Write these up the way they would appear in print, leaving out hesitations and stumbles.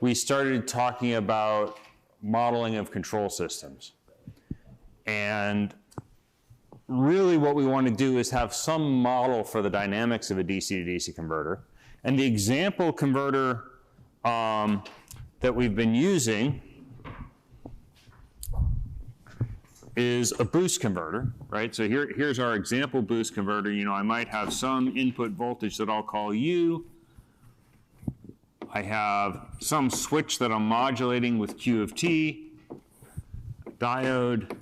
we started talking about modeling of control systems. And really what we want to do is have some model for the dynamics of a DC to DC converter. And the example converter that we've been using is a boost converter, right? So here's our example boost converter. You know, I might have some input voltage that I'll call U. I have some switch that I'm modulating with Q of T, a diode,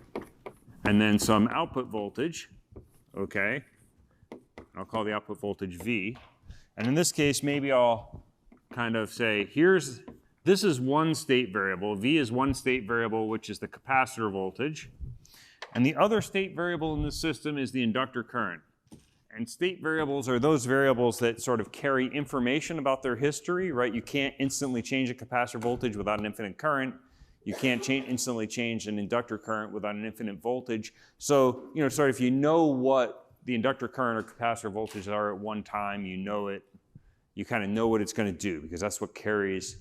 and then some output voltage, okay? I'll call the output voltage V. And in this case, maybe I'll kind of say, this is one state variable. V is one state variable, which is the capacitor voltage. And the other state variable in this system is the inductor current. And state variables are those variables that sort of carry information about their history, right? You can't instantly change a capacitor voltage without an infinite current. You can't instantly change an inductor current without an infinite voltage. So, you know, sort of if you know what the inductor current or capacitor voltage are at one time, you know it, you kind of know what it's going to do, because that's what carries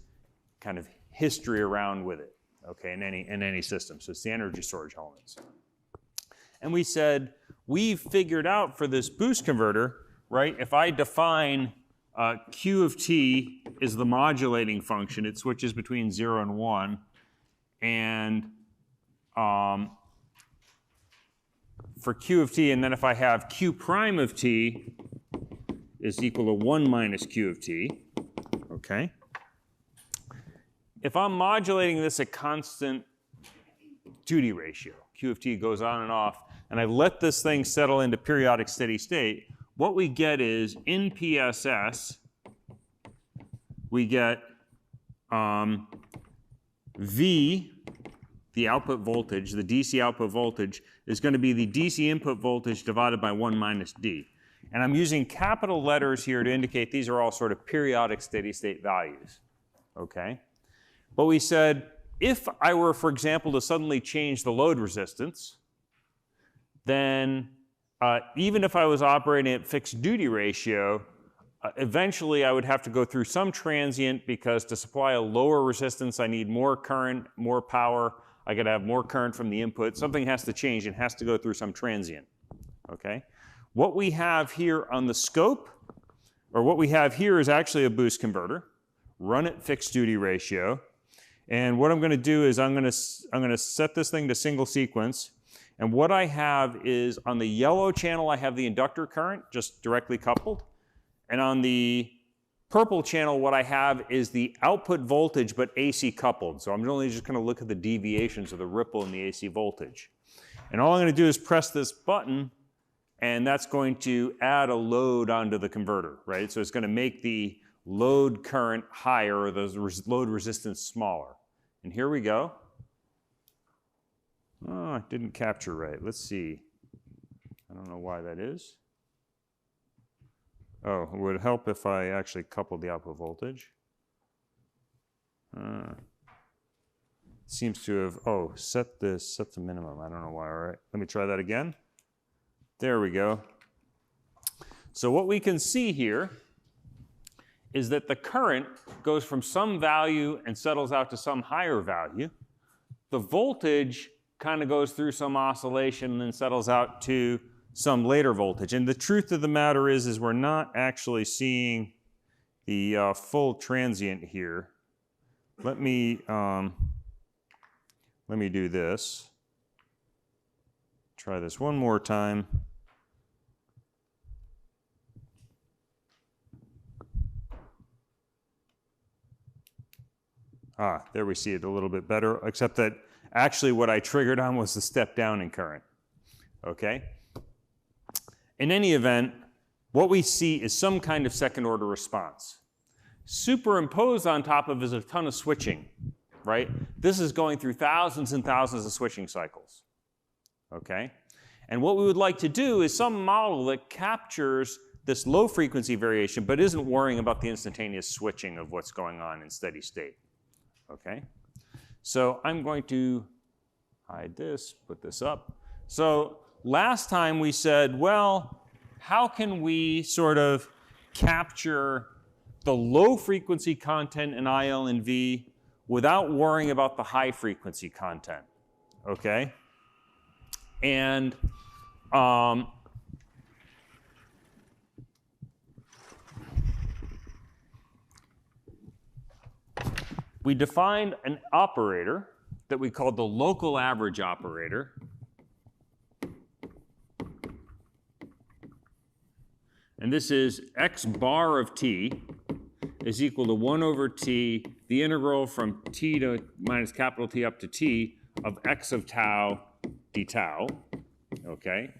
kind of history around with it, okay, in any system. So it's the energy storage elements. And we said, we've figured out for this boost converter, right, if I define Q of T is the modulating function, it switches between 0 and 1, and for Q of T, and then if I have Q prime of T is equal to 1 minus Q of T, okay? If I'm modulating this at constant duty ratio, Q of T goes on and off, and I've let this thing settle into periodic steady state, what we get is, in PSS, we get V, the output voltage, the DC output voltage, is going to be the DC input voltage divided by 1 minus D. And I'm using capital letters here to indicate these are all sort of periodic steady state values, okay? But we said, if I were, for example, to suddenly change the load resistance, then even if I was operating at fixed duty ratio, eventually I would have to go through some transient, because to supply a lower resistance, I need more current, more power. I got to have more current from the input. Something has to change and has to go through some transient, okay? What we have here on the scope, or what we have here, is actually a boost converter, run at fixed duty ratio. And what I'm going to do is I'm going to set this thing to single sequence. And what I have is, on the yellow channel, I have the inductor current just directly coupled. And on the purple channel, what I have is the output voltage, but AC coupled. So I'm only just going to look at the deviations of the ripple in the AC voltage. And all I'm going to do is press this button, and that's going to add a load onto the converter, right? So it's going to make the load current higher, or the load resistance smaller. And here we go. Oh, it didn't capture right. Let's see. I don't know why that is. Oh, it would help if I actually coupled the output voltage. Seems to have, set the minimum. I don't know why. All right, let me try that again. There we go. So what we can see here is that the current goes from some value and settles out to some higher value. The voltage kind of goes through some oscillation and then settles out to some later voltage. And the truth of the matter is we're not actually seeing the full transient here. Let me do this. Try this one more time. There we see it a little bit better, except that actually what I triggered on was the step down in current, okay? In any event, what we see is some kind of second order response. Superimposed on top of is a ton of switching, right? This is going through thousands and thousands of switching cycles, okay? And what we would like to do is some model that captures this low frequency variation, but isn't worrying about the instantaneous switching of what's going on in steady state, okay? So I'm going to hide this, put this up. So last time we said, well, how can we sort of capture the low frequency content in IL and V without worrying about the high frequency content, okay? And we defined an operator that we called the local average operator. And this is x bar of t is equal to 1 over t, the integral from t to minus capital T up to t of x of tau d tau, okay?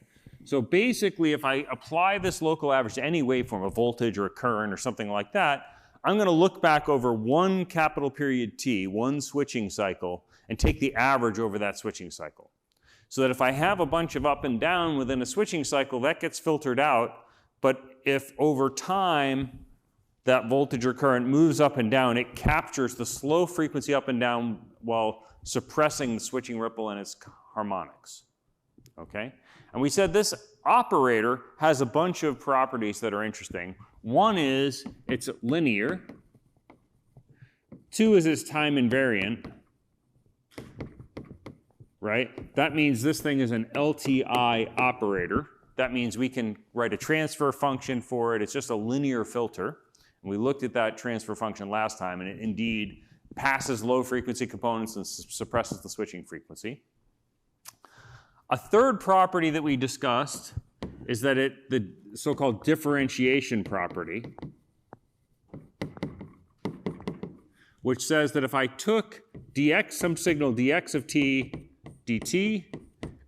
So basically, if I apply this local average to any waveform, a voltage or a current or something like that, I'm going to look back over one capital period t, one switching cycle, and take the average over that switching cycle. So that if I have a bunch of up and down within a switching cycle, that gets filtered out. But if over time that voltage or current moves up and down, it captures the slow frequency up and down while suppressing the switching ripple and its harmonics. Okay? And we said this operator has a bunch of properties that are interesting. One is it's linear. Two is it's time invariant. Right? That means this thing is an LTI operator. That means we can write a transfer function for it. It's just a linear filter. And we looked at that transfer function last time, and it indeed passes low frequency components and suppresses the switching frequency. A third property that we discussed is that the so-called differentiation property, which says that if I took dx, some signal dx of t dt,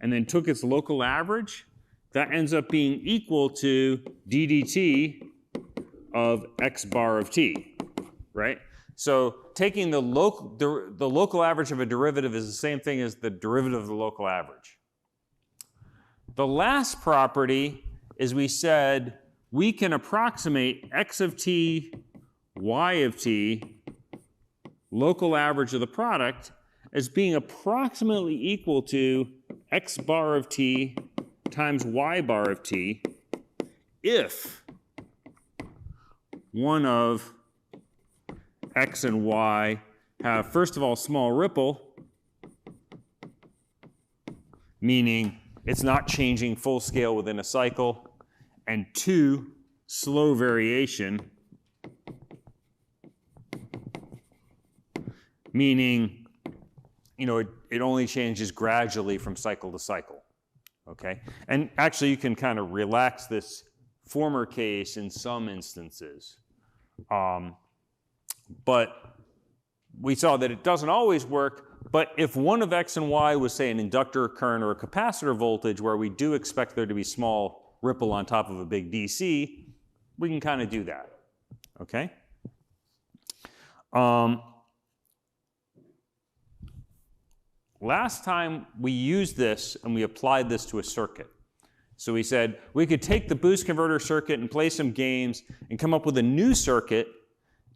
and then took its local average, that ends up being equal to d dt of x bar of t, right? So taking the local average of a derivative is the same thing as the derivative of the local average. The last property is we said we can approximate x of t, y of t, local average of the product, as being approximately equal to x bar of t times y bar of t if one of x and y have, first of all, small ripple, meaning it's not changing full scale within a cycle, and two, slow variation, meaning, you know, it only changes gradually from cycle to cycle, okay? And actually, you can kind of relax this former case in some instances. But we saw that it doesn't always work, but if one of x and y was, say, an inductor current or a capacitor voltage where we do expect there to be small ripple on top of a big DC, we can kind of do that, okay? Last time we used this and we applied this to a circuit. So we said we could take the boost converter circuit and play some games and come up with a new circuit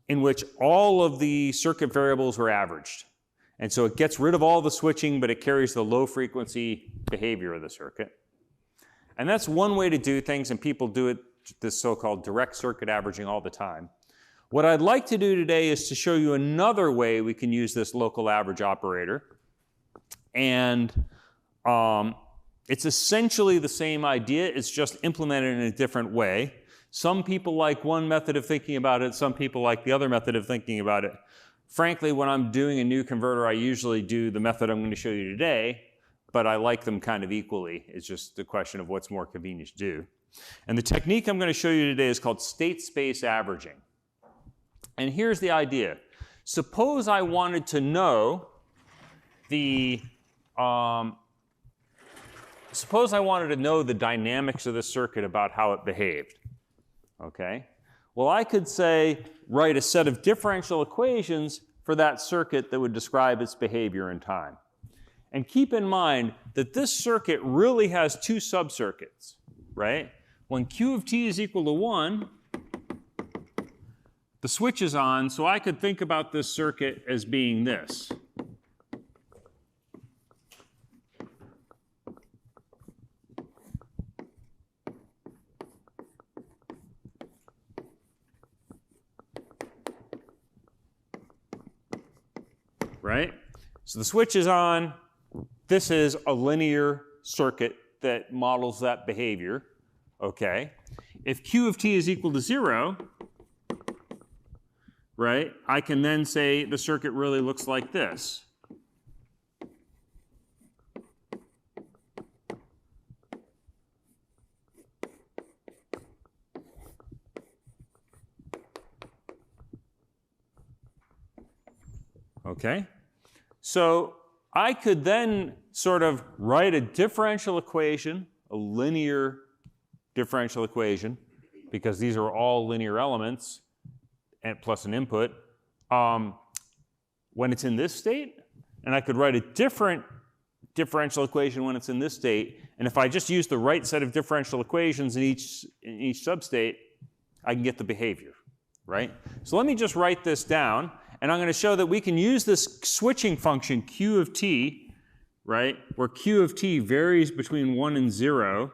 in which all of the circuit variables were averaged. And so it gets rid of all the switching, but it carries the low frequency behavior of the circuit. And that's one way to do things, and people do it, this so-called direct circuit averaging, all the time. What I'd like to do today is to show you another way we can use this local average operator. And it's essentially the same idea, it's just implemented in a different way. Some people like one method of thinking about it, some people like the other method of thinking about it. Frankly, when I'm doing a new converter, I usually do the method I'm going to show you today, but I like them kind of equally. It's just a question of what's more convenient to do. And the technique I'm going to show you today is called state space averaging. And here's the idea. Suppose I wanted to know the dynamics of the circuit about how it behaved. Okay? Well, I could say, write a set of differential equations for that circuit that would describe its behavior in time. And keep in mind that this circuit really has two subcircuits, right? When Q of t is equal to 1, the switch is on, so I could think about this circuit as being this. right? So the switch is on. This is a linear circuit that models that behavior, okay? If Q of t is equal to 0, right, I can then say the circuit really looks like this. Okay? So I could then sort of write a differential equation, a linear differential equation, because these are all linear elements and plus an input, when it's in this state. And I could write a different differential equation when it's in this state. And if I just use the right set of differential equations in each substate, I can get the behavior, right? So let me just write this down. And I'm going to show that we can use this switching function, Q of t, right, where Q of t varies between 1 and 0,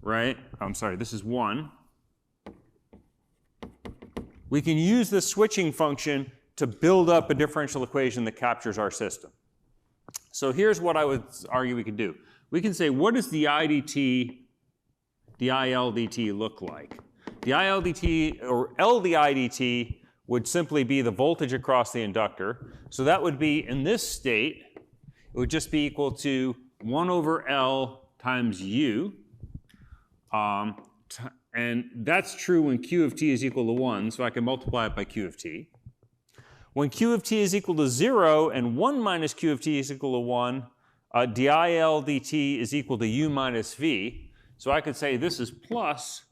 right? I'm sorry, this is 1. We can use this switching function to build up a differential equation that captures our system. So here's what I would argue we could do. We can say, what does the IDT, the ILDT look like? The ILDT, or LDIDT, would simply be the voltage across the inductor. So that would be, in this state, it would just be equal to 1 over L times U. And that's true when Q of t is equal to 1, so I can multiply it by Q of t. When Q of t is equal to 0 and 1 minus Q of t is equal to 1, dIL dt is equal to U minus V. So I could say this is plus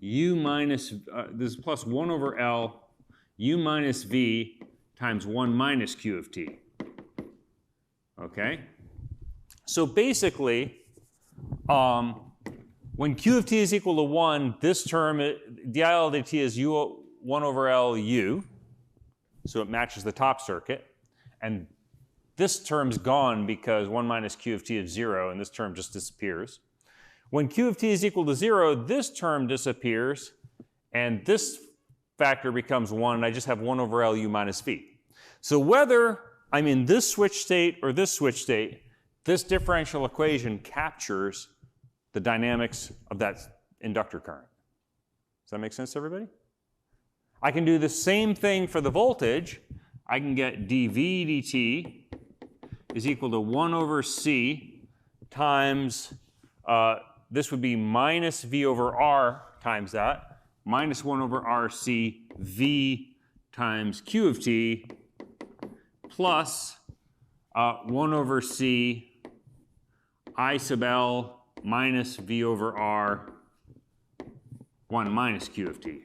U minus, this is plus 1 over L, U minus V times 1 minus Q of t. Okay? So basically, when Q of t is equal to 1, this term, dIL dt is U 1 over L U. So it matches the top circuit. And this term's gone because 1 minus Q of t is 0, and this term just disappears. When Q of t is equal to 0, this term disappears, and this factor becomes 1, and I just have 1 over L U minus V. So whether I'm in this switch state or this switch state, this differential equation captures the dynamics of that inductor current. Does that make sense to everybody? I can do the same thing for the voltage. I can get dV dt is equal to 1 over C times, this would be minus V over R times that, minus 1 over RC V times Q of t, plus 1 over C I sub L minus V over R 1 minus Q of t.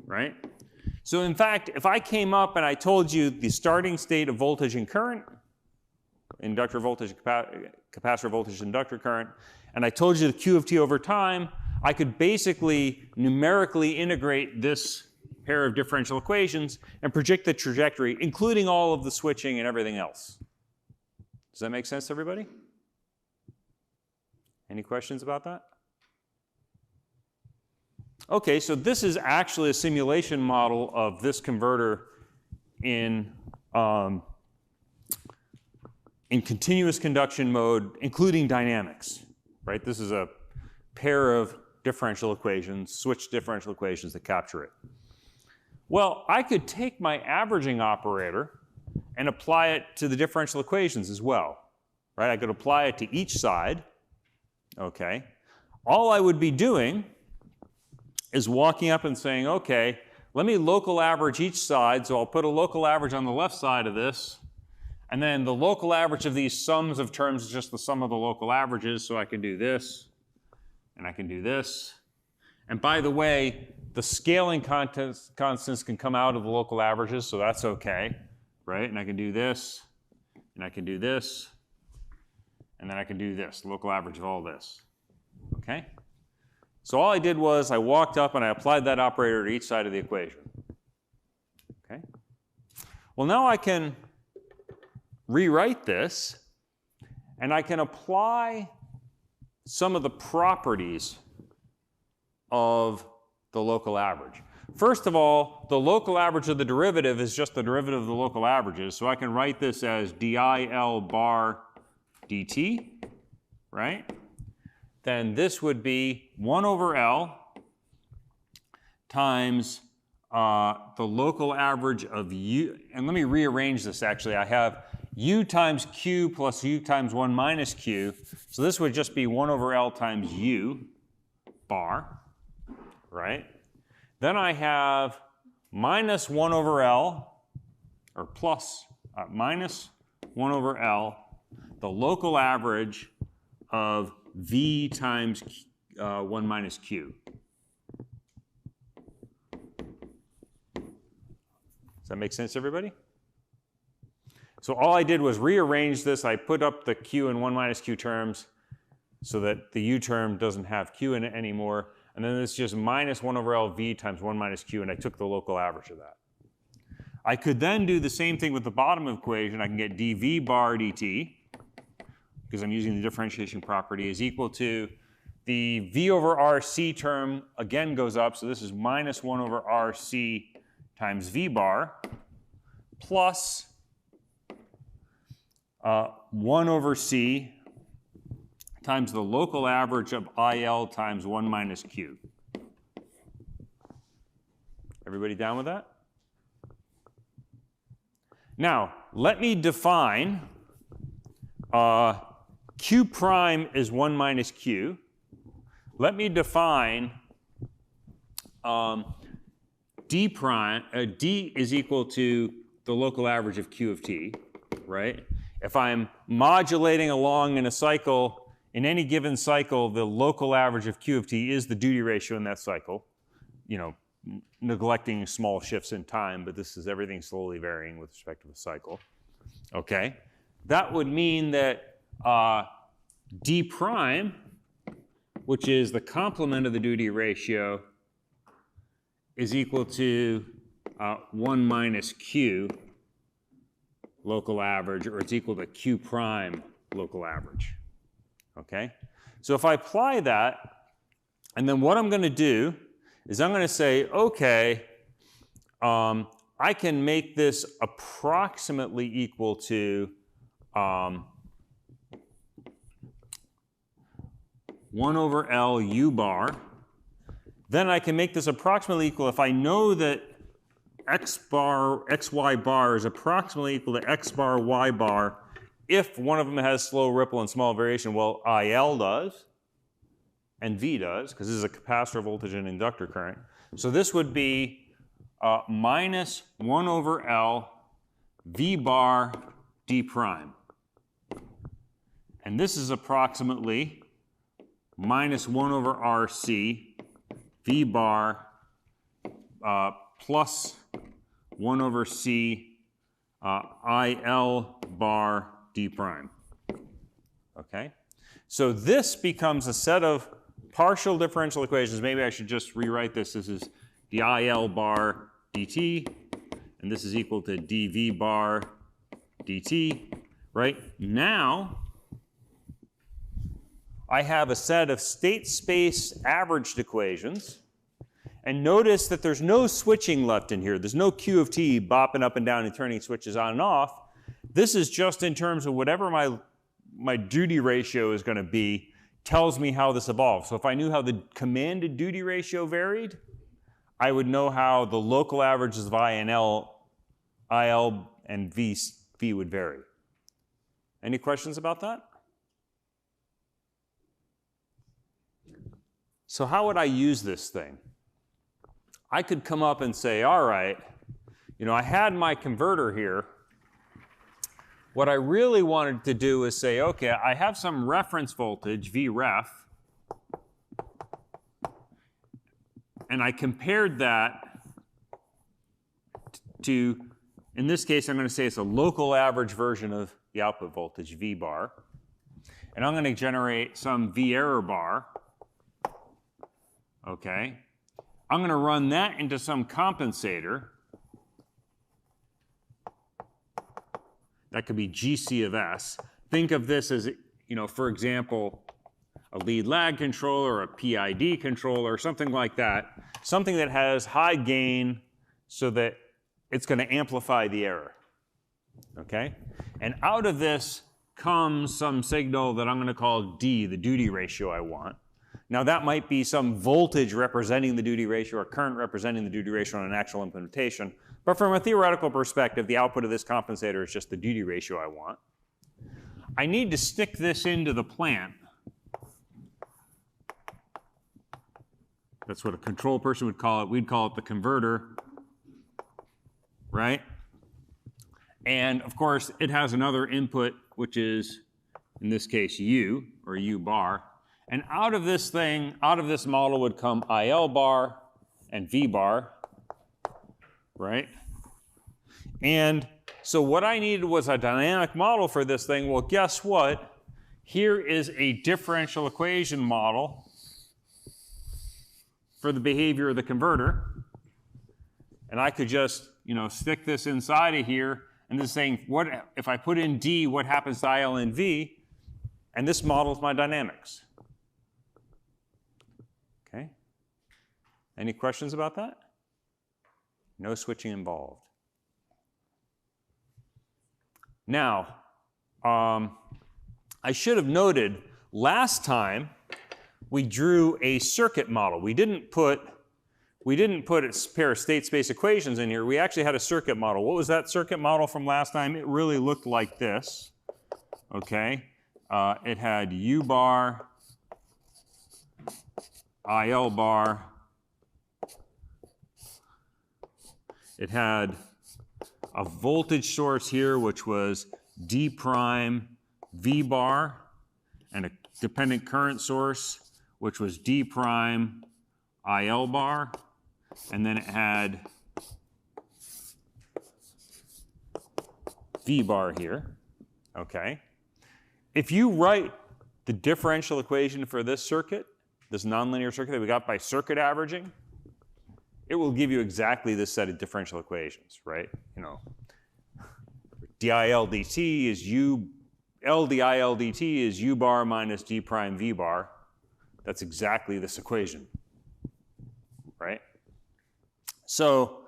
Right? So in fact, if I came up and I told you the starting state of voltage and current, inductor voltage, capacitor voltage, inductor current, and I told you the Q of t over time, I could basically numerically integrate this pair of differential equations and predict the trajectory, including all of the switching and everything else. Does that make sense to everybody? Any questions about that? Okay, so this is actually a simulation model of this converter in continuous conduction mode, including dynamics, right? This is a pair of differential equations, switch differential equations that capture it. Well, I could take my averaging operator and apply it to the differential equations as well, right? I could apply it to each side, okay? All I would be doing is walking up and saying, okay, let me local average each side, so I'll put a local average on the left side of this, and then the local average of these sums of terms is just the sum of the local averages, so I can do this, and I can do this. And by the way, the scaling constants can come out of the local averages, so that's okay, right? And I can do this, and I can do this, and then I can do this, local average of all this, okay? So all I did was I walked up and I applied that operator to each side of the equation. Okay? Well, now I can rewrite this, and I can apply some of the properties of the local average. First of all, the local average of the derivative is just the derivative of the local averages. So I can write this as dIL bar dt, right? Then this would be 1 over L times the local average of U. And let me rearrange this actually. I have U times Q plus U times 1 minus Q. So this would just be 1 over L times U bar, right? Then I have minus 1 over L, or plus, minus 1 over L, the local average of V times 1 minus Q. Does that make sense, everybody? So all I did was rearrange this. I put up the Q and 1 minus Q terms so that the U term doesn't have Q in it anymore. And then it's just minus 1 over LV times 1 minus Q, and I took the local average of that. I could then do the same thing with the bottom equation. I can get dV bar dt, because I'm using the differentiation property, is equal to the V over RC term again goes up, so this is minus 1 over RC times V bar, plus 1 over C times the local average of IL times 1 minus Q. Everybody down with that? Now, let me define Q prime is 1 minus Q. Let me define D prime, D is equal to the local average of Q of T, right? If I'm modulating along in a cycle, in any given cycle, the local average of Q of T is the duty ratio in that cycle, you know, neglecting small shifts in time, but this is everything slowly varying with respect to the cycle. Okay? That would mean that D prime, which is the complement of the duty ratio, is equal to 1 minus Q local average, or it's equal to Q prime local average. Okay? So if I apply that, and then what I'm going to do is I'm going to say, okay, I can make this approximately equal to 1 over L U bar. Then I can make this approximately equal if I know that X bar, XY bar is approximately equal to X bar, Y bar if one of them has slow ripple and small variation. Well, IL does, and V does, because this is a capacitor voltage and inductor current. So this would be minus 1 over L V bar D prime. And this is approximately minus 1 over RC V bar plus 1 over C IL bar D prime. Okay? So this becomes a set of partial differential equations. Maybe I should just rewrite this. This is dIL bar dt, and this is equal to dV bar dt. Right? Now, I have a set of state space averaged equations. And notice that there's no switching left in here. There's no Q of T bopping up and down and turning switches on and off. This is just in terms of whatever my duty ratio is going to be, tells me how this evolves. So if I knew how the commanded duty ratio varied, I would know how the local averages of IL and V would vary. Any questions about that? So how would I use this thing? I could come up and say, all right, you know, I had my converter here. What I really wanted to do is say, okay, I have some reference voltage, Vref, and I compared that to, in this case, I'm going to say it's a local average version of the output voltage, V bar. And I'm going to generate some V error bar. Okay. I'm going to run that into some compensator. That could be GC of S. Think of this as, you know, for example, a lead lag controller, a PID controller, something like that. Something that has high gain so that it's going to amplify the error. Okay? And out of this comes some signal that I'm going to call D, the duty ratio I want. Now that might be some voltage representing the duty ratio or current representing the duty ratio on an actual implementation. But from a theoretical perspective, the output of this compensator is just the duty ratio I want. I need to stick this into the plant. That's what a control person would call it. We'd call it the converter, right? And of course, it has another input, which is, in this case, U, or U bar. And out of this thing, out of this model would come IL bar and V bar, right? And so what I needed was a dynamic model for this thing. Well, guess what? Here is a differential equation model for the behavior of the converter. And I could just, stick this inside of here, and this is saying, what if I put in D, what happens to IL and V? And this models my dynamics. Okay? Any questions about that? No switching involved. Now, I should have noted, last time we drew a circuit model. We didn't put a pair of state space equations in here. We actually had a circuit model. What was that circuit model from last time? It really looked like this. Okay? It had U bar, IL bar. It had a voltage source here, which was D prime V bar, and a dependent current source, which was D prime IL bar, and then it had V bar here. Okay. If you write the differential equation for this circuit, this nonlinear circuit that we got by circuit averaging, it will give you exactly this set of differential equations, right? DIL dt is U, LDIL dt is U bar minus D prime V bar. That's exactly this equation, right? So,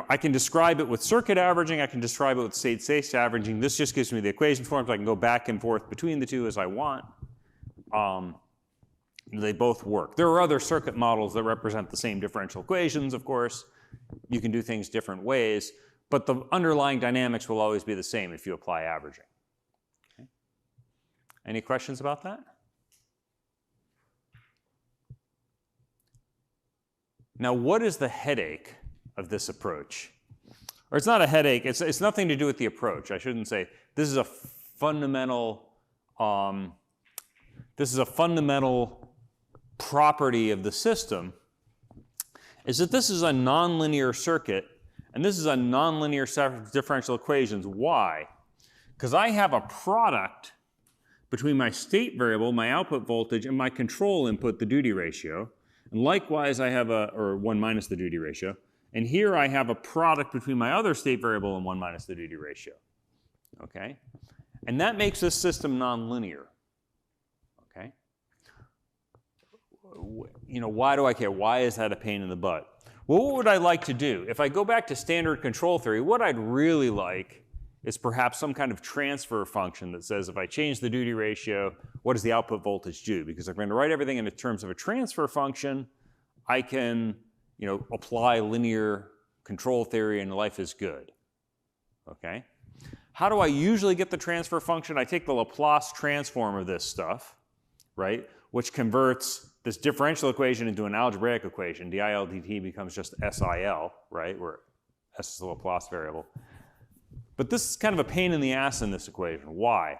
I can describe it with circuit averaging, I can describe it with state space averaging. This just gives me the equation forms. I can go back and forth between the two as I want. They both work. There are other circuit models that represent the same differential equations, of course. You can do things different ways, but the underlying dynamics will always be the same if you apply averaging. Okay. Any questions about that? Now, what is the headache of this approach? Or it's not a headache, it's nothing to do with the approach. I shouldn't say this is a fundamental property of the system, is that this is a nonlinear circuit, and this is a nonlinear set of differential equations. Why? Because I have a product between my state variable, my output voltage, and my control input, the duty ratio. And likewise, I have or 1 minus the duty ratio. And here I have a product between my other state variable and 1 minus the duty ratio. Okay? And that makes this system nonlinear. Okay? Why do I care? Why is that a pain in the butt? Well, what would I like to do? If I go back to standard control theory, what I'd really like is perhaps some kind of transfer function that says if I change the duty ratio, what does the output voltage do? Because if I'm going to write everything in terms of a transfer function, I can apply linear control theory and life is good. Okay? How do I usually get the transfer function? I take the Laplace transform of this stuff, right? Which converts this differential equation into an algebraic equation. DIL dt becomes just SIL, right? Where S is the Laplace variable. But this is kind of a pain in the ass in this equation. Why?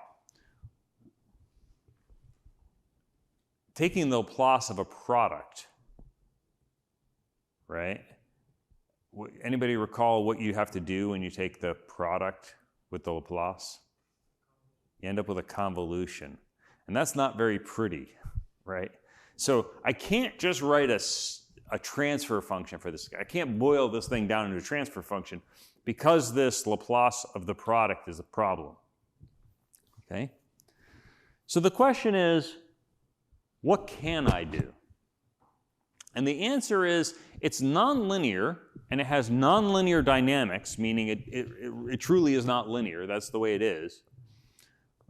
Taking the Laplace of a product, right? Anybody recall what you have to do when you take the product with the Laplace? You end up with a convolution. And that's not very pretty, right? So I can't just write a transfer function for this. I can't boil this thing down into a transfer function because this Laplace of the product is a problem. Okay? So the question is, what can I do? And the answer is it's nonlinear, and it has nonlinear dynamics, meaning it truly is not linear. That's the way it is.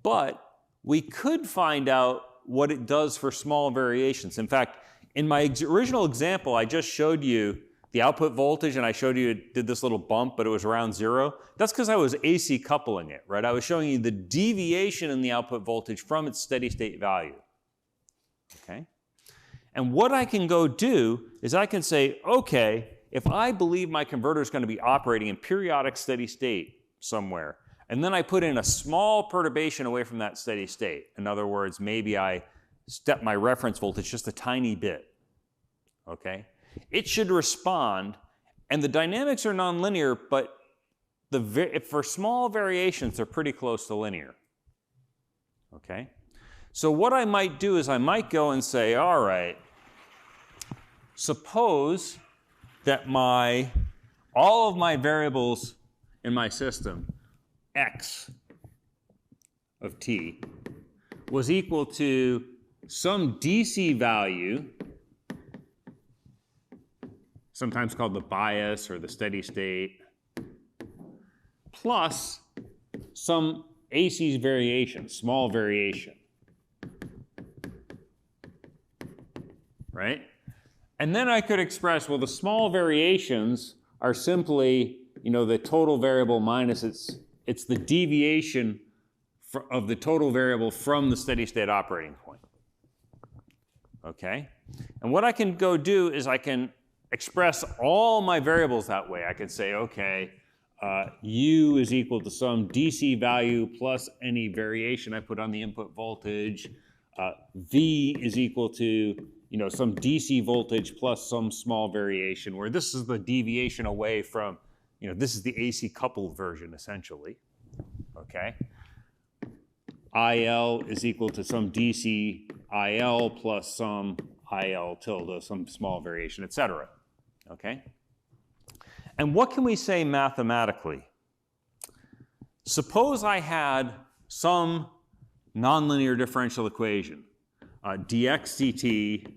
But we could find out what it does for small variations. In fact, in my original example, I just showed you the output voltage, and I showed you it did this little bump, but it was around 0. That's because I was AC coupling it, right? I was showing you the deviation in the output voltage from its steady state value. Okay? And what I can go do is I can say, okay, if I believe my converter is going to be operating in periodic steady state somewhere, and then I put in a small perturbation away from that steady state. In other words, maybe I step my reference voltage just a tiny bit. Okay? It should respond, and the dynamics are nonlinear, but for small variations, they're pretty close to linear. Okay? So what I might do is I might go and say, all right, suppose that all of my variables in my system, x of t, was equal to some DC value, sometimes called the bias or the steady state, plus some AC variation, small variation. Right? And then I could express, well, the small variations are simply, the total variable minus it's the deviation of the total variable from the steady state operating point. Okay? And what I can go do is I can express all my variables that way. I can say, okay, U is equal to some DC value plus any variation I put on the input voltage. V is equal to some DC voltage plus some small variation, where this is the deviation away from, this is the AC coupled version, essentially. Okay? IL is equal to some DC IL plus some IL tilde, some small variation, etc. Okay? And what can we say mathematically? Suppose I had some nonlinear differential equation, dx dt,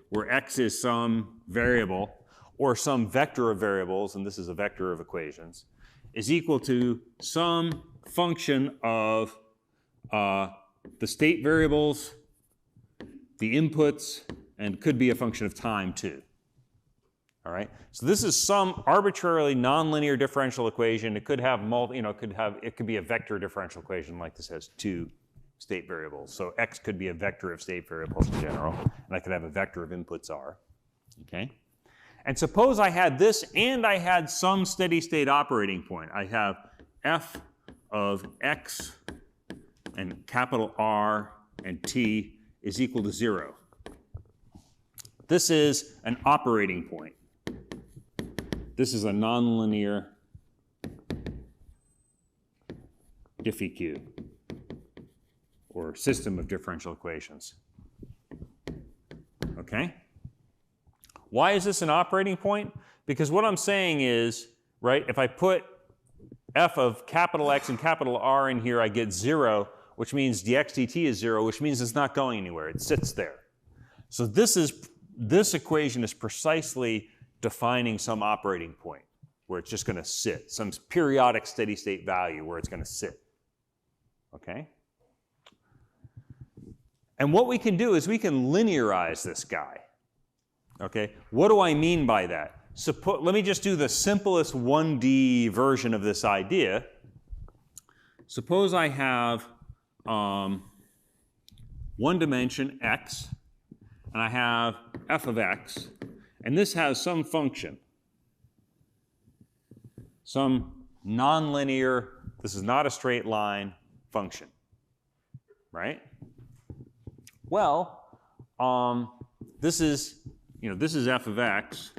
where x is some variable, or some vector of variables, and this is a vector of equations, is equal to some function of the state variables, the inputs, and could be a function of time too. All right? So this is some arbitrarily nonlinear differential equation. It could have it could be a vector differential equation like this has 2 state variables. So x could be a vector of state variables in general, and I could have a vector of inputs r. Okay? And suppose I had this and I had some steady state operating point. I have f of x and capital R and t is equal to 0. This is an operating point. This is a nonlinear diffie-q, or system of differential equations. Okay? Why is this an operating point? Because what I'm saying is, right, if I put f of capital X and capital R in here, I get 0, which means dx dt is 0, which means it's not going anywhere. It sits there. So this equation is precisely defining some operating point where it's just going to sit, some periodic steady state value where it's going to sit. Okay? And what we can do is we can linearize this guy. Okay? What do I mean by that? Let me just do the simplest 1D version of this idea. Suppose I have one dimension, x, and I have f of x, and this has some function, some nonlinear, this is not a straight line function, right? Well, this is f of x.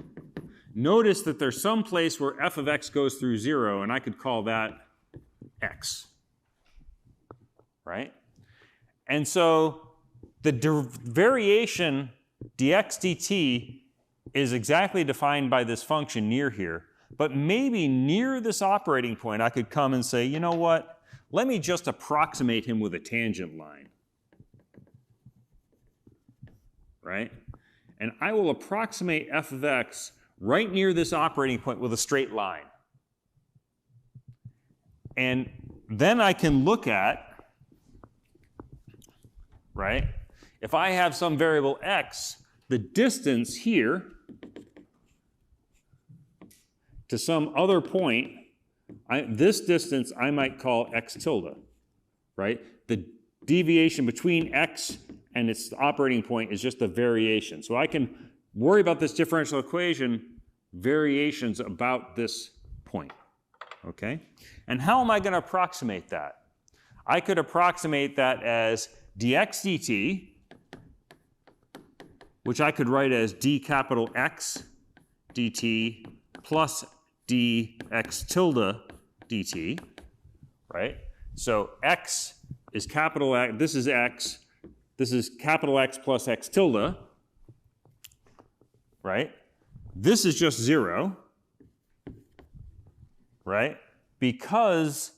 Notice that there's some place where f of x goes through 0, and I could call that x, right? And so the variation dx dt is exactly defined by this function near here, but maybe near this operating point I could come and say, you know what, let me just approximate him with a tangent line. right? And I will approximate f of x right near this operating point with a straight line. And then I can look at, right, if I have some variable x, the distance here to some other point, this distance I might call x tilde, right? The deviation between x and its operating point is just the variation. So I can worry about this differential equation, variations about this point, okay? And how am I going to approximate that? I could approximate that as dx dt, which I could write as d capital X dt plus dx tilde dt, right? So x is capital X, this is x, this is capital X plus x tilde, right? This is just 0, right? Because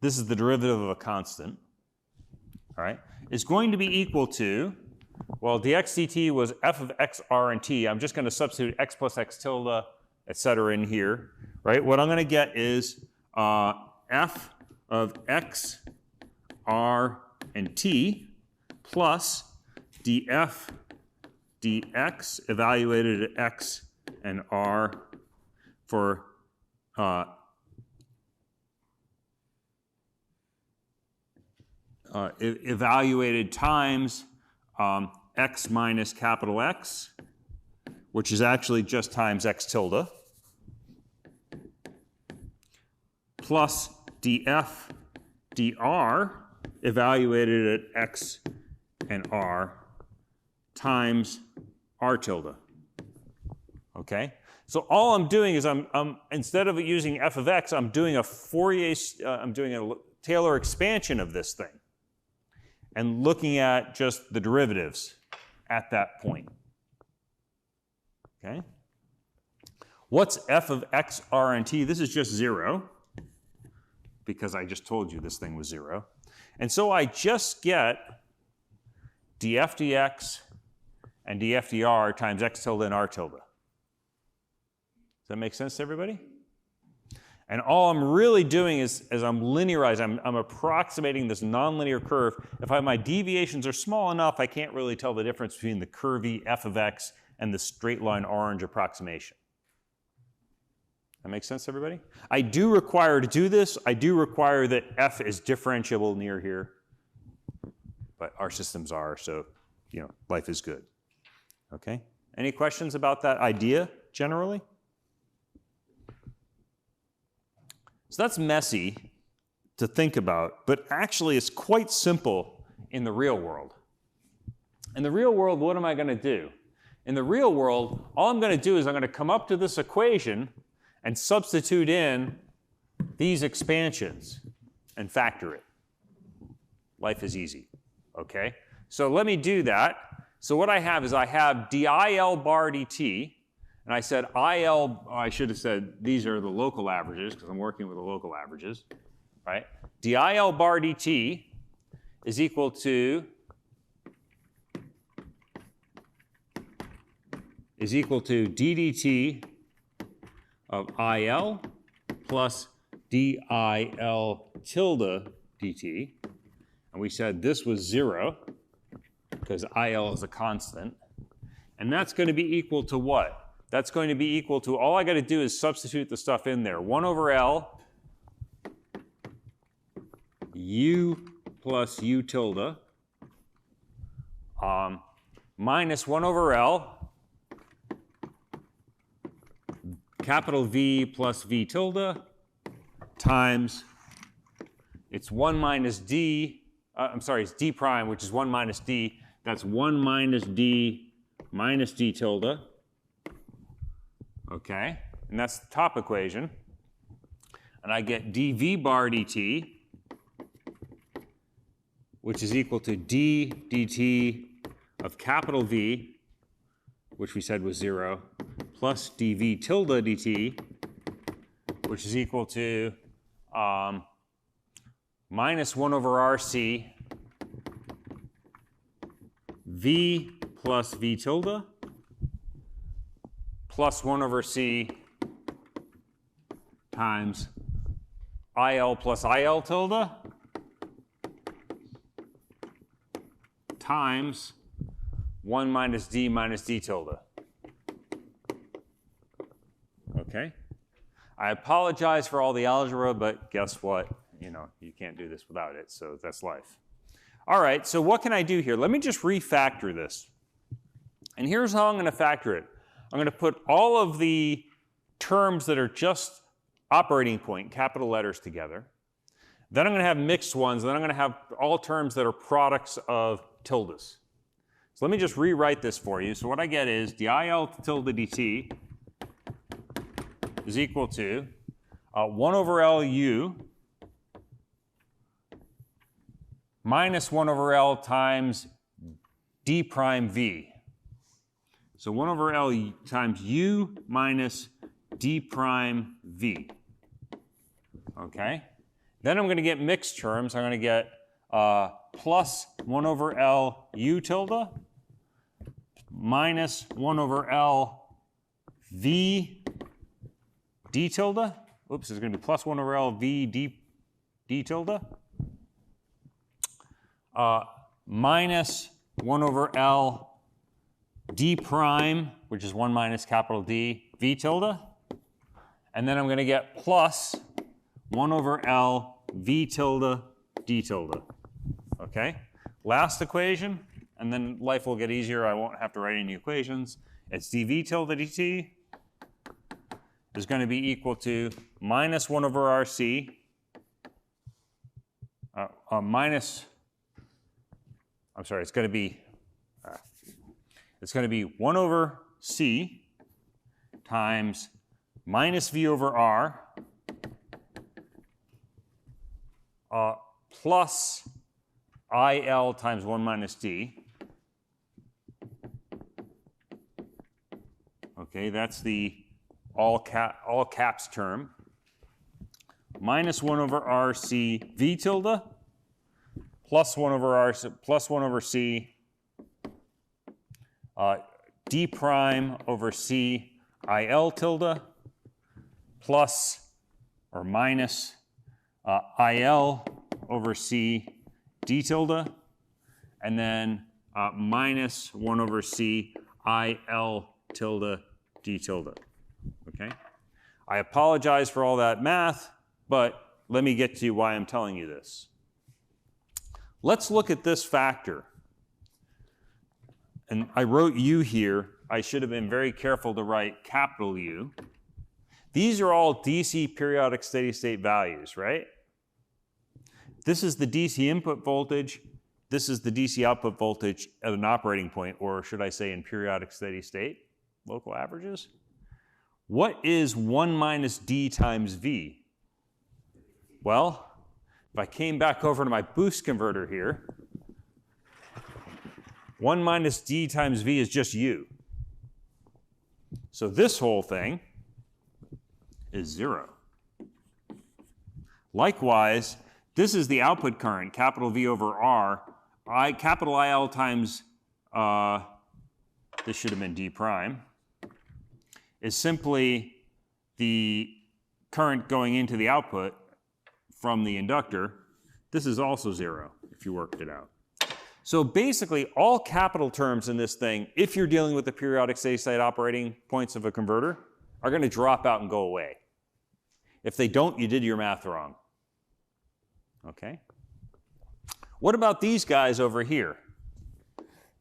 this is the derivative of a constant, all right? Is going to be equal to, well, dx dt was f of x, r, and t. I'm just going to substitute x plus x tilde, et cetera, in here, right? What I'm going to get is f of x, r, and t plus df dx evaluated at x and r for evaluated times x minus capital X, which is actually just times x tilde, plus df dr evaluated at x and r times r tilde. Okay? So all I'm doing is I'm instead of using f of x, I'm doing a Fourier, I'm doing a Taylor expansion of this thing and looking at just the derivatives at that point. Okay? What's f of x, r, and t? This is just 0, because I just told you this thing was 0. And so I just get df dx and df dr times x tilde and r tilde. Does that make sense to everybody? And all I'm really doing is, as I'm linearizing, I'm approximating this nonlinear curve. If my deviations are small enough, I can't really tell the difference between the curvy f of x and the straight line orange approximation. That makes sense to everybody? I do require to do this, I do require that f is differentiable near here. But our systems are, so, you know, life is good. Okay? Any questions about that idea generally? So that's messy to think about, but actually it's quite simple in the real world. In the real world, what am I going to do? In the real world, all I'm going to do is I'm going to come up to this equation and substitute in these expansions and factor it. Life is easy, okay? So let me do that. So what I have is I have dIL bar dt, and I said IL, I should have said these are the local averages because I'm working with the local averages, right? dIL bar dt is equal to ddt of IL plus DIL tilde dt. And we said this was 0 because IL is a constant. And that's going to be equal to what? That's going to be equal to, all I got to do is substitute the stuff in there. 1 over L U plus U tilde minus 1 over L capital V plus V tilde times, it's 1 minus D, it's D prime, which is 1 minus D. That's 1 minus D minus D tilde. Okay, and that's the top equation. And I get dV bar dt, which is equal to d dt of capital V, which we said was 0, plus dV tilde dt, which is equal to minus 1 over RC V plus v tilde plus 1 over c times il plus il tilde times 1 minus d tilde. Okay? I apologize for all the algebra, but guess what? You know, you can't do this without it, so that's life. All right, so what can I do here? Let me just refactor this. And here's how I'm going to factor it. I'm going to put all of the terms that are just operating point, capital letters, together. Then I'm going to have mixed ones. Then I'm going to have all terms that are products of tildes. So let me just rewrite this for you. So what I get is dil tilde dt is equal to 1 over Lu minus 1 over L times d prime v. So 1 over L times U minus d prime v. Okay? Then I'm going to get mixed terms. I'm going to get plus 1 over L U tilde minus 1 over L v d tilde. Oops, it's going to be plus 1 over L v d tilde. Minus 1 over L d prime, which is 1 minus capital D, v tilde. And then I'm going to get plus 1 over L v tilde d tilde. Okay? Last equation, and then life will get easier. I won't have to write any equations. It's dv tilde dt is going to be equal to minus 1 over RC it's going to be 1 over C times minus V over R plus IL times 1 minus D. Okay, that's the all caps term. Minus 1 over RC V tilde plus 1 over R plus 1 over C d prime over C IL tilde plus or minus IL over C d tilde, and then minus 1 over C IL tilde d tilde. Okay? I apologize for all that math, but let me get to why I'm telling you this. Let's look at this factor. And I wrote U here. I should have been very careful to write capital U. These are all DC periodic steady state values, right? This is the DC input voltage. This is the DC output voltage at an operating point, or should I say in periodic steady state, local averages. What is 1 minus D times V? Well, if I came back over to my boost converter here, 1 minus D times V is just U. So this whole thing is 0. Likewise, this is the output current, capital V over R. Capital IL times, this should have been D prime, is simply the current going into the output from the inductor. This is also 0, if you worked it out. So basically, all capital terms in this thing, if you're dealing with the periodic steady state operating points of a converter, are going to drop out and go away. If they don't, you did your math wrong. Okay? What about these guys over here?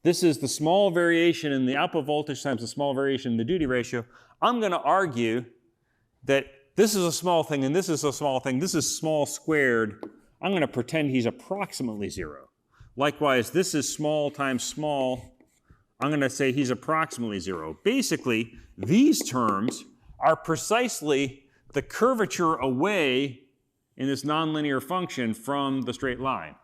This is the small variation in the output voltage times the small variation in the duty ratio. I'm going to argue that this is a small thing and this is a small thing. This is small squared. I'm going to pretend he's approximately 0. Likewise, this is small times small. I'm going to say he's approximately 0. Basically, these terms are precisely the curvature away in this nonlinear function from the straight line.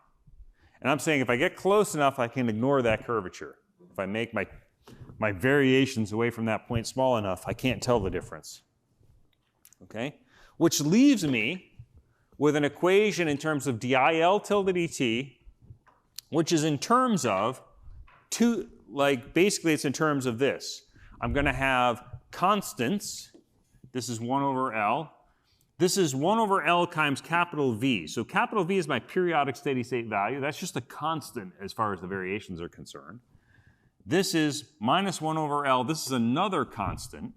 And I'm saying if I get close enough, I can ignore that curvature. If I make my variations away from that point small enough, I can't tell the difference. Okay? Which leaves me with an equation in terms of dIL tilde dt, which is in terms of like, basically it's in terms of this. I'm going to have constants. This is 1 over L. This is 1 over L times capital V. So capital V is my periodic steady state value. That's just a constant as far as the variations are concerned. This is minus 1 over L. This is another constant,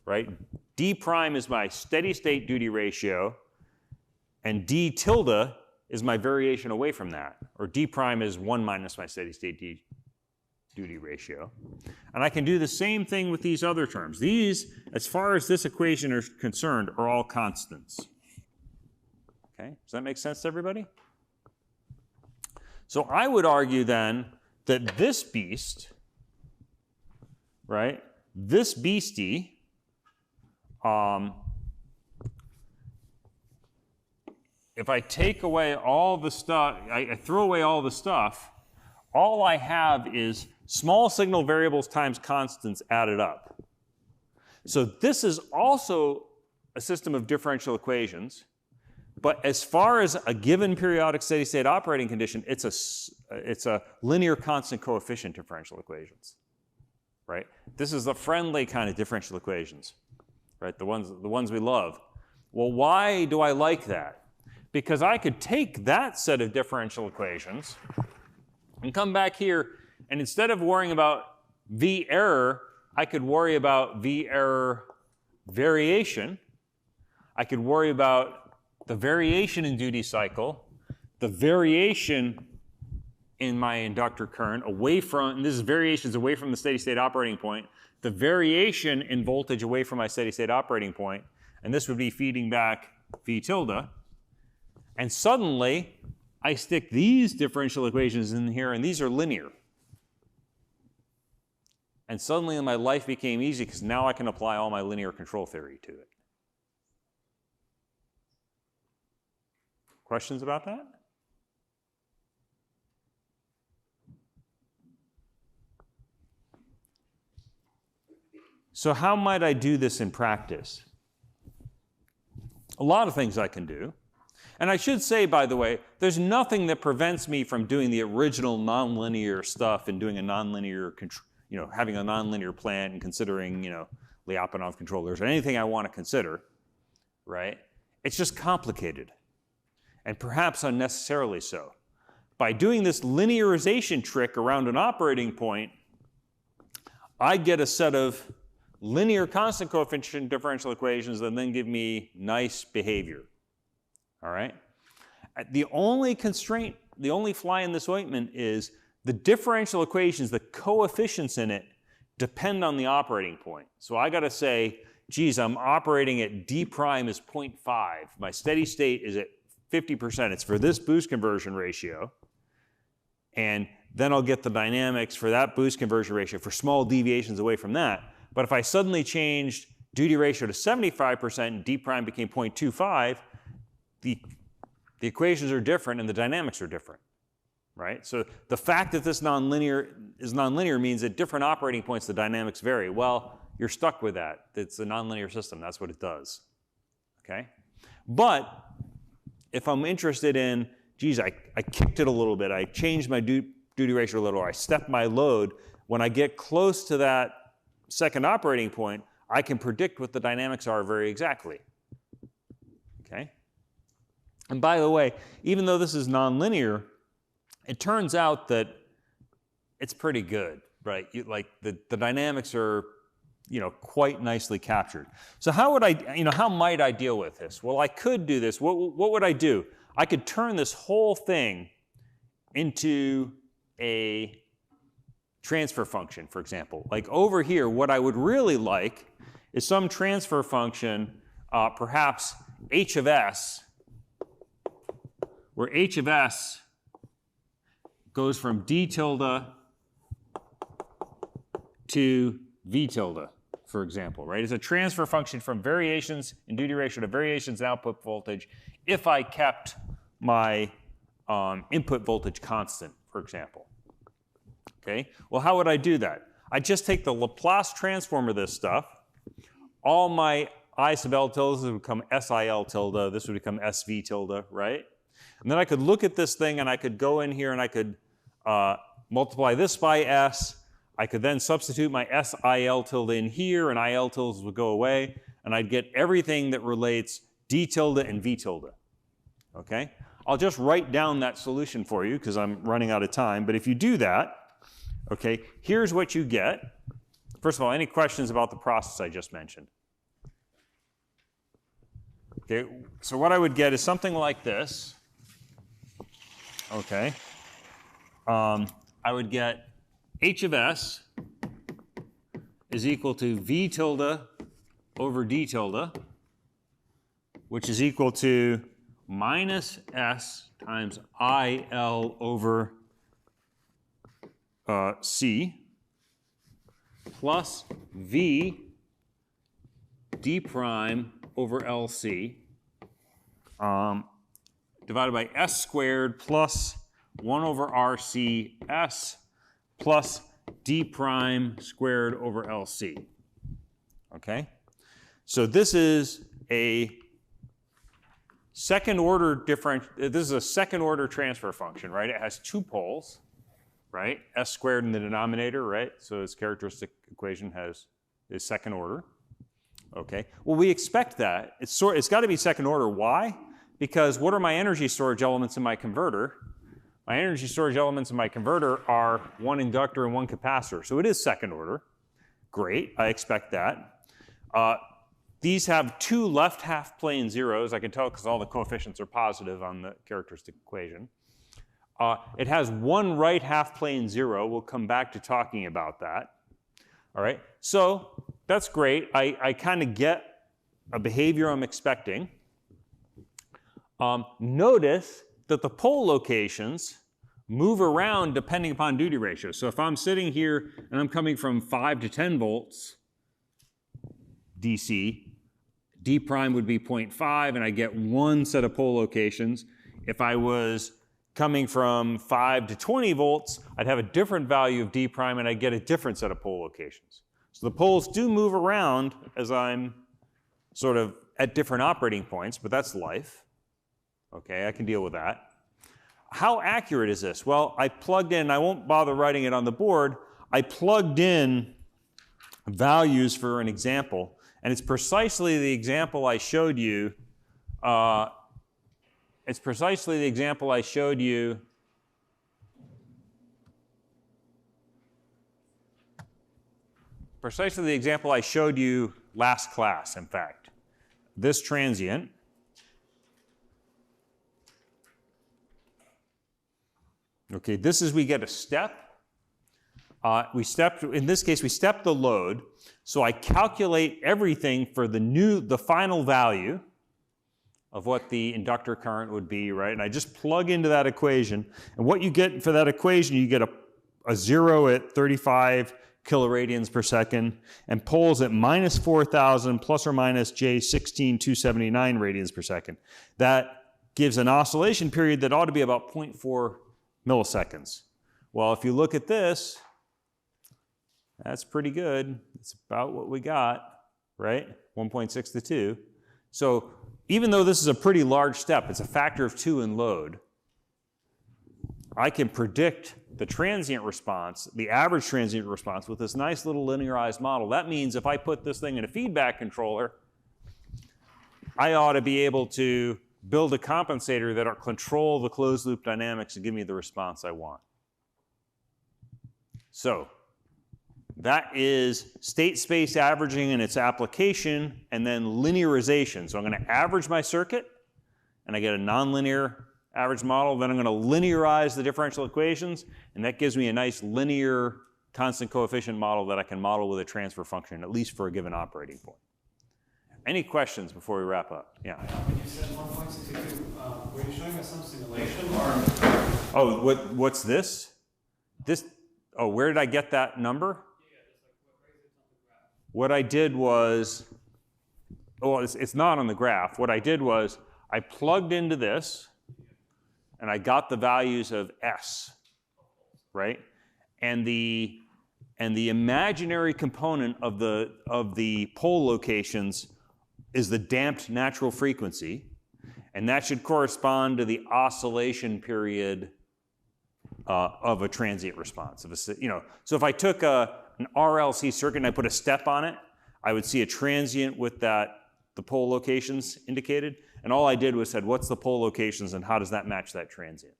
right? D prime is my steady state duty ratio, and D tilde is my variation away from that. Or D prime is 1 minus my steady state duty ratio. And I can do the same thing with these other terms. These, as far as this equation is concerned, are all constants. Okay, does that make sense to everybody? So I would argue then that this beast, right, this beastie, if I take away all the stuff, I throw away all the stuff, all I have is small signal variables times constants added up. So this is also a system of differential equations, but as far as a given periodic steady state operating condition, it's a linear constant coefficient differential equations, right? This is the friendly kind of differential equations, right? The ones we love. Well, why do I like that? Because I could take that set of differential equations and come back here, and instead of worrying about V error, I could worry about V error variation. I could worry about the variation in duty cycle, the variation in my inductor current away from, and this is variations away from the steady state operating point, the variation in voltage away from my steady state operating point, and this would be feeding back V tilde. And suddenly, I stick these differential equations in here, and these are linear. And suddenly my life became easy because now I can apply all my linear control theory to it. Questions about that? So how might I do this in practice? A lot of things I can do. And I should say, by the way, there's nothing that prevents me from doing the original nonlinear stuff and doing a nonlinear, having a nonlinear plan and considering, Lyapunov controllers or anything I want to consider, right? It's just complicated, and perhaps unnecessarily so. By doing this linearization trick around an operating point, I get a set of linear constant coefficient differential equations that then give me nice behavior. All right? The only constraint, the only fly in this ointment is the differential equations, the coefficients in it, depend on the operating point. So I got to say, geez, I'm operating at D prime is 0.5. My steady state is at 50%. It's for this boost conversion ratio. And then I'll get the dynamics for that boost conversion ratio for small deviations away from that. But if I suddenly changed duty ratio to 75% and D prime became 0.25, the equations are different and the dynamics are different, right? So the fact that this is nonlinear means at different operating points the dynamics vary. Well, you're stuck with that. It's a nonlinear system. That's what it does, okay? But if I'm interested in, geez, I kicked it a little bit, I changed my duty ratio a little, or I stepped my load, when I get close to that second operating point, I can predict what the dynamics are very exactly, okay? And by the way, even though this is nonlinear, it turns out that it's pretty good, right? The dynamics are, quite nicely captured. So how might I deal with this? Well, I could do this. What would I do? I could turn this whole thing into a transfer function, for example. Like over here, what I would really like is some transfer function, perhaps h of s, where h of s goes from d tilde to v tilde, for example, right? It's a transfer function from variations in duty ratio to variations in output voltage if I kept my input voltage constant, for example. Okay, well, how would I do that? I just take the Laplace transform of this stuff. All my I sub L tilde would become SIL tilde. This would become SV tilde, right? And then I could look at this thing and I could go in here and I could multiply this by S. I could then substitute my SIL tilde in here, and IL tildes would go away, and I'd get everything that relates D tilde and V tilde. Okay? I'll just write down that solution for you because I'm running out of time, but if you do that, okay, here's what you get. First of all, any questions about the process I just mentioned? Okay, so what I would get is something like this. Okay. I would get H of S is equal to V tilde over D tilde, which is equal to minus S times IL over C plus V D prime over LC divided by S squared plus 1 over RCS plus D prime squared over LC. Okay? So this is a second order transfer function, right? It has two poles, right? S squared in the denominator, right? So its characteristic equation is second order. Okay. Well, we expect that. It's got to be second order. Why? Because what are my energy storage elements in my converter? My energy storage elements in my converter are one inductor and one capacitor. So it is second order. Great. I expect that. These have two left half plane zeros. I can tell because all the coefficients are positive on the characteristic equation. It has one right half plane zero. We'll come back to talking about that. All right. So that's great. I kind of get a behavior I'm expecting. Notice that the pole locations move around depending upon duty ratio. So if I'm sitting here and I'm coming from 5 to 10 volts DC, D prime would be 0.5, and I get one set of pole locations. If I was coming from 5 to 20 volts, I'd have a different value of D prime, and I'd get a different set of pole locations. So the poles do move around as I'm sort of at different operating points, but that's life. Okay, I can deal with that. How accurate is this? Well, I plugged in, I won't bother writing it on the board, I plugged in values for an example, and it's precisely the example I showed you. It's precisely the example I showed you last class, in fact. This transient. Okay, this is we get a step. In this case, we step the load. So I calculate everything for the final value of what the inductor current would be, right? And I just plug into that equation. And what you get for that equation, you get a zero at 35 kiloradians per second, and poles at minus 4,000 plus or minus J 16,279 radians per second. That gives an oscillation period that ought to be about 0.4 milliseconds. Well, if you look at this, that's pretty good. It's about what we got, right? 1.6 to 2. So even though this is a pretty large step, it's a factor of 2 in load, I can predict the transient response, the average transient response, with this nice little linearized model. That means if I put this thing in a feedback controller, I ought to be able to build a compensator that will control the closed loop dynamics and give me the response I want. So that is state space averaging and its application, and then linearization. So I'm going to average my circuit, and I get a nonlinear average model. Then I'm going to linearize the differential equations, and that gives me a nice linear constant coefficient model that I can model with a transfer function, at least for a given operating point. Any questions before we wrap up? Yeah. When you said 1.62, were you showing us some simulation or? Oh, what's this? Oh, where did I get that number? What I did was, well, it's not on the graph. What I did was I plugged into this, and I got the values of S, right? And the imaginary component of the pole locations is the damped natural frequency, and that should correspond to the oscillation period of a transient response. So if I took an RLC circuit and I put a step on it, I would see a transient with the pole locations indicated. And all I did was said, what's the pole locations and how does that match that transient?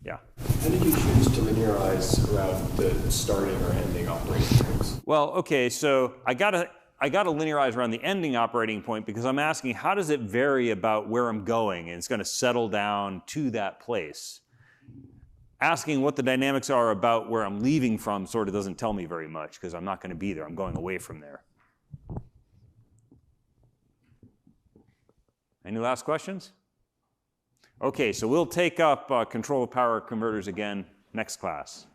Yeah? How did you choose to linearize around the starting or ending operating points? Well, okay, so I got to linearize around the ending operating point because I'm asking how does it vary about where I'm going, and it's going to settle down to that place. Asking what the dynamics are about where I'm leaving from sort of doesn't tell me very much because I'm not going to be there. I'm going away from there. Any last questions? Okay, so we'll take up control of power converters again next class.